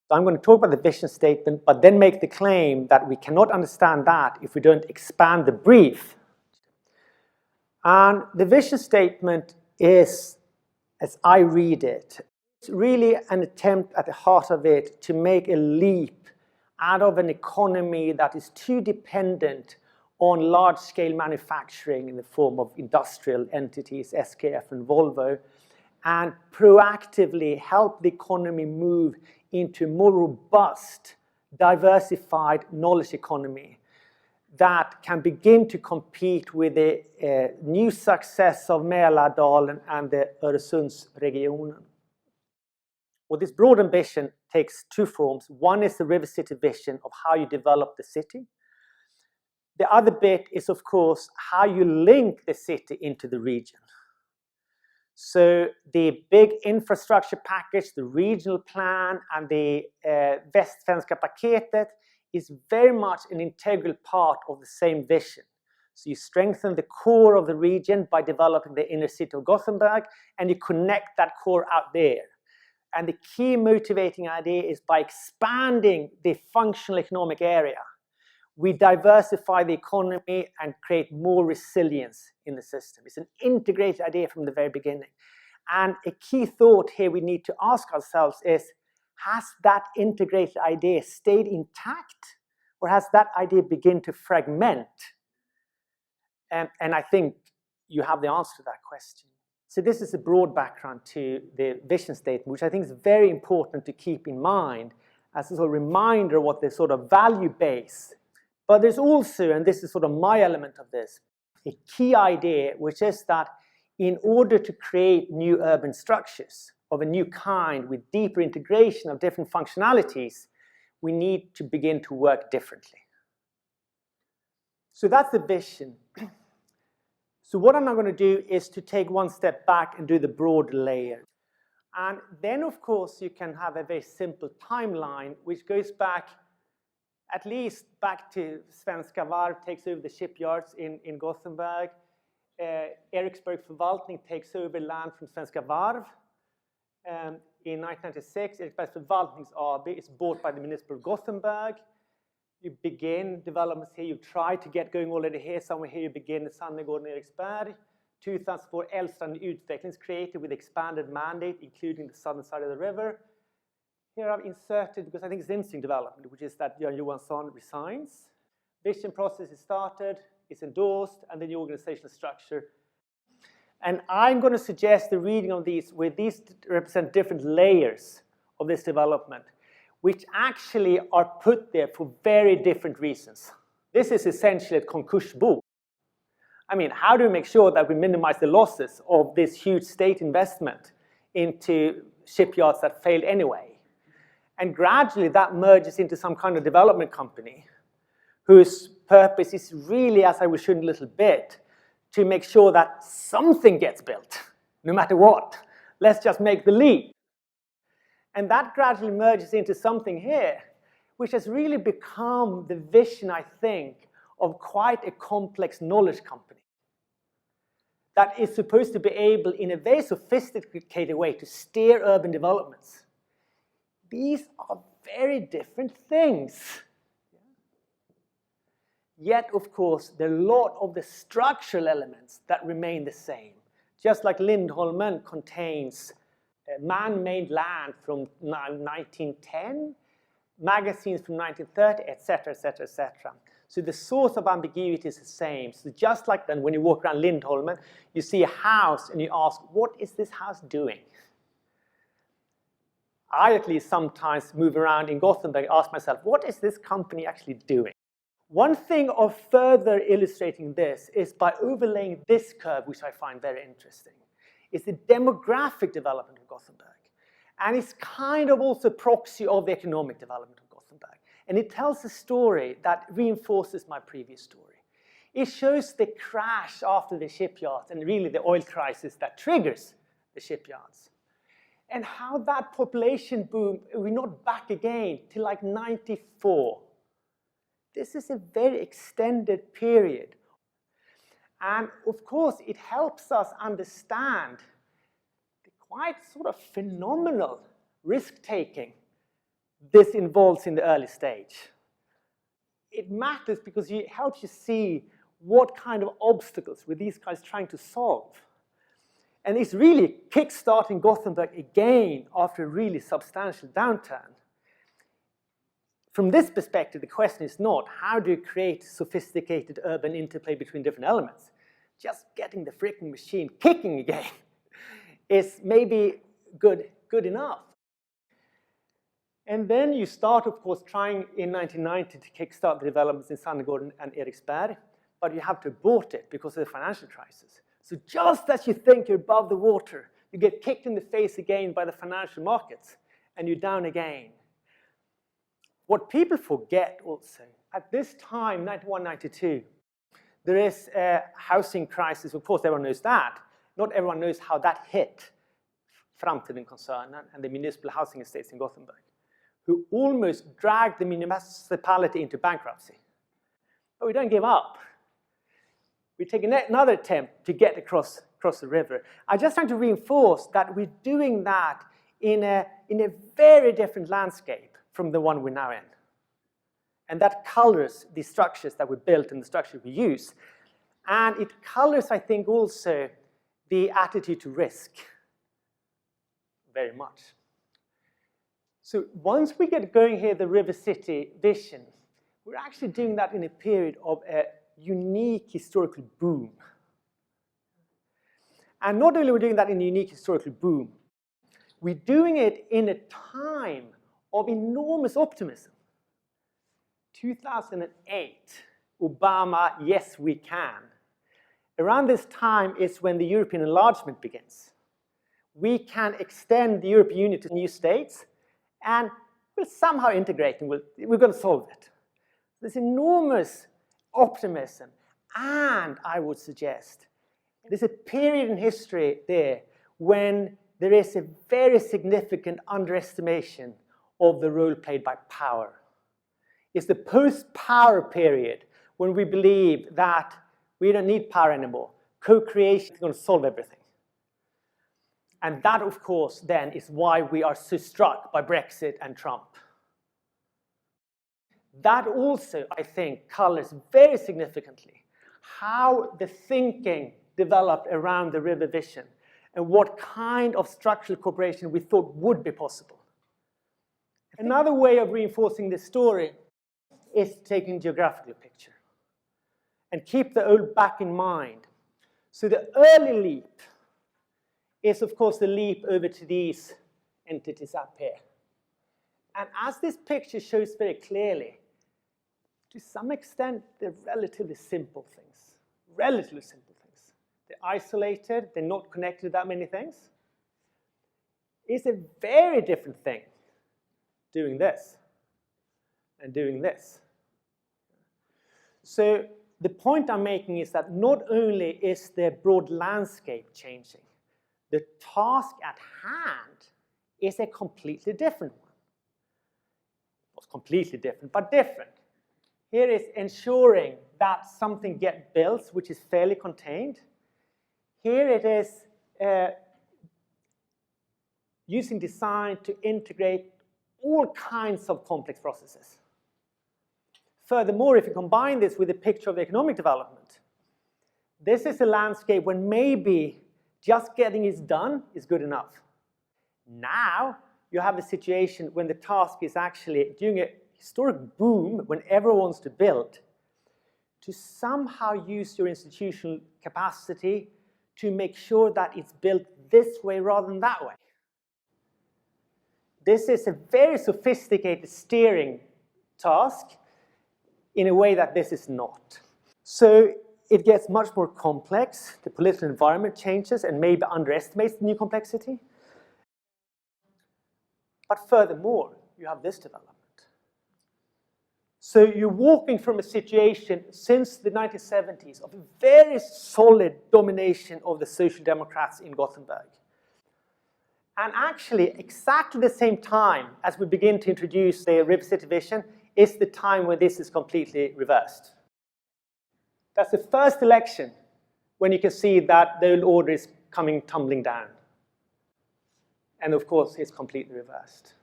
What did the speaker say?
So I'm going to talk about the vision statement, but then make the claim that we cannot understand that if we don't expand the brief. And the vision statement is, as I read it, it's really an attempt at the heart of it to make a leap out of an economy that is too dependent on large-scale manufacturing in the form of industrial entities, SKF and Volvo, and proactively help the economy move into a more robust, diversified knowledge economy that can begin to compete with the new success of Mälardalen and the Öresundsregionen. Well, this broad ambition takes two forms. One is the RiverCity vision of how you develop the city. The other bit is, of course, how you link the city into the region. So the big infrastructure package, the regional plan, and the Västsvenska paketet is very much an integral part of the same vision. So you strengthen the core of the region by developing the inner city of Gothenburg, and you connect that core out there. And the key motivating idea is by expanding the functional economic area, we diversify the economy and create more resilience in the system. It's an integrated idea from the very beginning. And a key thought here we need to ask ourselves is, has that integrated idea stayed intact, or has that idea begun to fragment? And I think you have the answer to that question. So this is a broad background to the vision statement, which I think is very important to keep in mind as a sort of reminder of what the sort of value base. But there's also, and this is sort of my element of this, a key idea, which is that in order to create new urban structures of a new kind with deeper integration of different functionalities, we need to begin to work differently. So that's the vision. So what I'm now going to do is to take one step back and do the broad layer. And then, of course, you can have a very simple timeline, which goes back at least back to Svenska Varv takes over the shipyards in Gothenburg. Eriksberg Förvaltning takes over land from Svenska Varv. In 1996, Eriksberg Förvaltnings AB is bought by the municipal of Gothenburg. You begin developments here. You try to get going already here. Somewhere here you begin at Sandegården and Eriksberg. 2004, Älvstrand Utveckling is created with expanded mandate, including the southern side of the river. Here I've inserted, because I think it's an interesting development, which is that Jan Johansson resigns. Vision process is started, it's endorsed, and the new organizational structure. And I'm going to suggest the reading of these, where these represent different layers of this development, which actually are put there for very different reasons. This is essentially a konkursbo. I mean, how do we make sure that we minimize the losses of this huge state investment into shipyards that failed anyway? And gradually that merges into some kind of development company whose purpose is really, as I will show in a little bit, to make sure that something gets built, no matter what. Let's just make the leap. And that gradually merges into something here, which has really become the vision, I think, of quite a complex knowledge company that is supposed to be able, in a very sophisticated way, to steer urban developments. These are very different things. Yet, of course, there are a lot of the structural elements that remain the same. Just like Lindholmen contains man-made land from 1910, magazines from 1930, etc., etc., etc. So the source of ambiguity is the same. So just like then, when you walk around Lindholmen, you see a house and you ask, what is this house doing? I at least sometimes move around in Gothenburg and ask myself, what is this company actually doing? One thing of further illustrating this is by overlaying this curve, which I find very interesting, is the demographic development of Gothenburg. And it's kind of also a proxy of the economic development of Gothenburg. And it tells a story that reinforces my previous story. It shows the crash after the shipyards and really the oil crisis that triggers the shipyards. And how that population boom, we're not back again till like 94. This is a very extended period. And of course, it helps us understand the quite sort of phenomenal risk-taking this involves in the early stage. It matters because it helps you see what kind of obstacles were these guys trying to solve. And it's really kickstarting Gothenburg again after a really substantial downturn. From this perspective, the question is not how do you create sophisticated urban interplay between different elements. Just getting the freaking machine kicking again is maybe good enough. And then you start, of course, trying in 1990 to kickstart the developments in Sandgården and Eriksberg, but you have to abort it because of the financial crisis. So just as you think you're above the water, you get kicked in the face again by the financial markets, and you're down again. What people forget also, at this time, 91, 92, there is a housing crisis. Of course, everyone knows that. Not everyone knows how that hit Framtiden-koncernen and the municipal housing estates in Gothenburg, who almost dragged the municipality into bankruptcy. But we don't give up. We take another attempt to get across the river. I just want to reinforce that we're doing that in a very different landscape from the one we're now in. And that colors the structures that we built and the structures we use. And it colors, I think, also the attitude to risk very much. So once we get going here, the RiverCity vision, we're actually doing that in a period of a unique historical boom. And not only are we doing that in a unique historical boom, we're doing it in a time of enormous optimism. 2008, Obama, yes, we can. Around this time is when the European enlargement begins. We can extend the European Union to new states, and we'll somehow integrate, and we're going to solve it. There's enormous optimism, and I would suggest there's a period in history there when there is a very significant underestimation of the role played by power. It's the post-power period when we believe that we don't need power anymore. Co-creation is going to solve everything. And that, of course, then is why we are so struck by Brexit and Trump. That also, I think, colors very significantly how the thinking developed around the river vision and what kind of structural cooperation we thought would be possible. Another way of reinforcing this story is taking a geographical picture and keep the old back in mind. So the early leap is, of course, the leap over to these entities up here. And as this picture shows very clearly, to some extent, they're relatively simple things. Relatively simple things. They're isolated, they're not connected to that many things. It's a very different thing doing this and doing this. So the point I'm making is that not only is the broad landscape changing, the task at hand is a completely different one. Not completely different, but different. Here is ensuring that something gets built, which is fairly contained. Here it is using design to integrate all kinds of complex processes. Furthermore, if you combine this with a picture of economic development, this is a landscape when maybe just getting it done is good enough. Now you have a situation when the task is actually, during a historic boom, when everyone wants to build, to somehow use your institutional capacity to make sure that it's built this way rather than that way. This is a very sophisticated steering task in a way that this is not. So it gets much more complex. The political environment changes and maybe underestimates the new complexity. But furthermore, you have this development. So you're walking from a situation since the 1970s of a very solid domination of the Social Democrats in Gothenburg. And actually, exactly the same time as we begin to introduce the RiverCity vision is the time when this is completely reversed. That's the first election when you can see that the old order is coming tumbling down. And of course, it's completely reversed.